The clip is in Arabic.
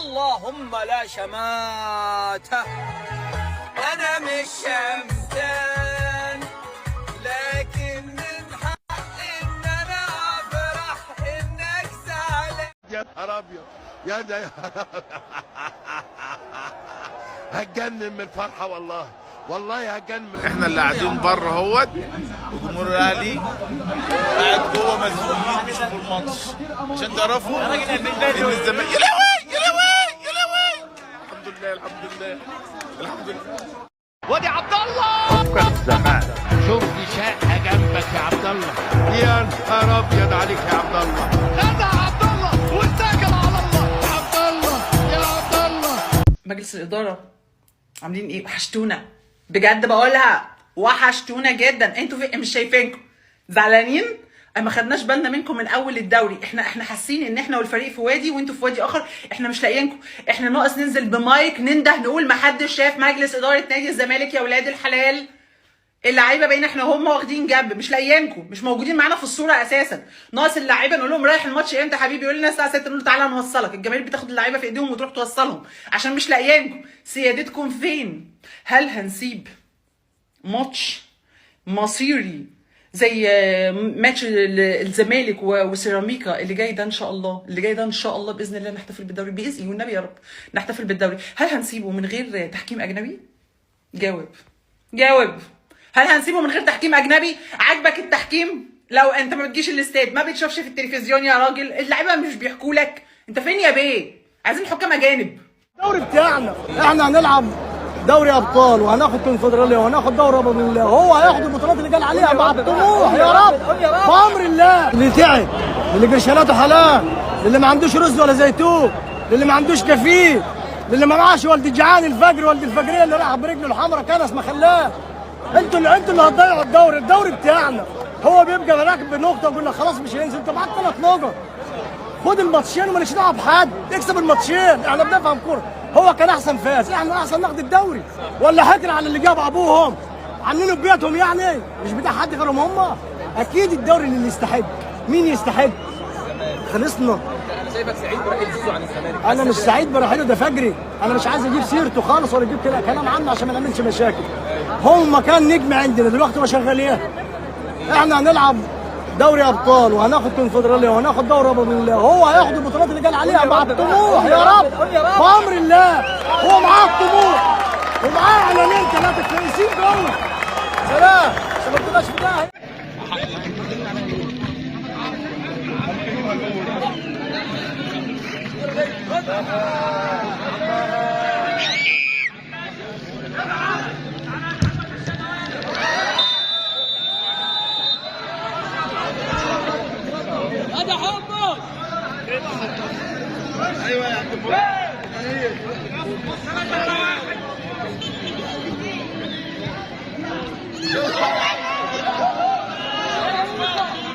اللهم لا شماتة. أنا مش شمتان لكن من حقي إن أنا أفرح إنك زعلان. يا نهار أبيض يا ده هتجنن من الفرحة والله، والله هتجنن. احنا اللي قاعدين بره اهوت وجمهور الاهلي قاعد جوه مسؤولين بيشوفوا الماتش عشان تعرفوا ان الزمالك يا لهوي يا لهوي يا لهوي. الحمد لله الحمد لله الحمد لله. وادي عبد الله فكر الزمان. شوف شقه جنبك يا عبد الله. يا نهار ابيض عليك يا عبد الله. خدها عبد الله واتكل على الله. عبد الله يا عبد الله. مجلس الإدارة عاملين ايه؟ وحشتونا بجد، بقولها وحشتونا جدا. انتوا مش شايفينكم زعلانين؟ ما خدناش بالنا منكم من اول الدوري. احنا حاسين ان احنا والفريق في وادي وانتوا في وادي اخر. احنا مش لاقيينكم. احنا ناقص ننزل بمايك ننده نقول محدش شاف مجلس اداره نادي الزمالك يا ولاد الحلال. اللعيبه بقينا احنا هم واخدين جنب، مش لاقيينكم، مش موجودين معانا في الصوره اساسا. ناقص اللعيبه نقول لهم رايح الماتش امتى يا حبيبي؟ يقول لنا الساعه 6. نقول له تعالى نوصلك. الجماهير بتاخد اللعيبه في ايديهم وتروح توصلهم عشان مش لاقيينكم. سيادتكم فين؟ هل هنسيب ماتش مصيري زي ماتش الزمالك وسيراميكا اللي جاي ده ان شاء الله، اللي جاي ده ان شاء الله باذن الله نحتفل بالدوري باذن والنبي يا رب نحتفل بالدوري، هل هنسيبه من غير تحكيم اجنبي؟ جاوب جاوب. هل هنسيبه من غير تحكيم اجنبي؟ عاجبك التحكيم؟ لو انت ما بتجيش الاستاد، ما بتشوفش في التلفزيون يا راجل، اللعيبه مش بيحكوا لك، انت فين يا بيه؟ عايزين حكام اجانب. الدوري بتاعنا احنا هنلعب دوري ابطال وهناخد كونفدراليه وهناخد دوري ابطال الله. هو هياخد البطولات اللي قال عليها مع الطموح يا رب بامر الله. اللي تعب، اللي قرشالاته حلال، اللي ما عندوش رز ولا زيتون، اللي ما عندوش كفيل، اللي ما معاش والد الجعان الفجر والد الفجريه اللي راح برجله الحمراء كنس ما خلاه. انتوا اللي هتضيعوا الدوري بتاعنا. هو بيبقى راكب بنقطه ويقول لك خلاص مش هينزل. انت معاك 3 نقط، خد الماتشين ومالكش دعوه بحد، اكسب الماتشين. احنا بنفهم كوره. هو كان احسن فاز، احنا احسن ناخد الدوري ولا حكر على اللي جاب ابوهم عاملينه ببيتهم يعني مش بتاع حد غيرهم هم. اكيد الدوري اللي يستحق. مين يستحق؟ خلصنا. انا شايفك سعيد برحيل زيزو عن الزمالك. انا مش سعيد برحيله، ده فجري. انا مش عايز اجيب سيرته خالص ولا اجيب كده كلام عنه عشان ما نعملش مشاكل. هم كان نجم عندنا دلوقتي ما شغالين. احنا هنلعب دوري ابطال وهناخد كونفدراليه وهناخد دوري ابطال الله. هو هياخد البطولات اللي قال عليها مع الطموح يا رب بامر الله. هو معاه الطموح ومعاه اعلانين 3 كويسين جوه. سلام عشان ما تبقاش في داهيه. هذا حبه. ايوه يا عبد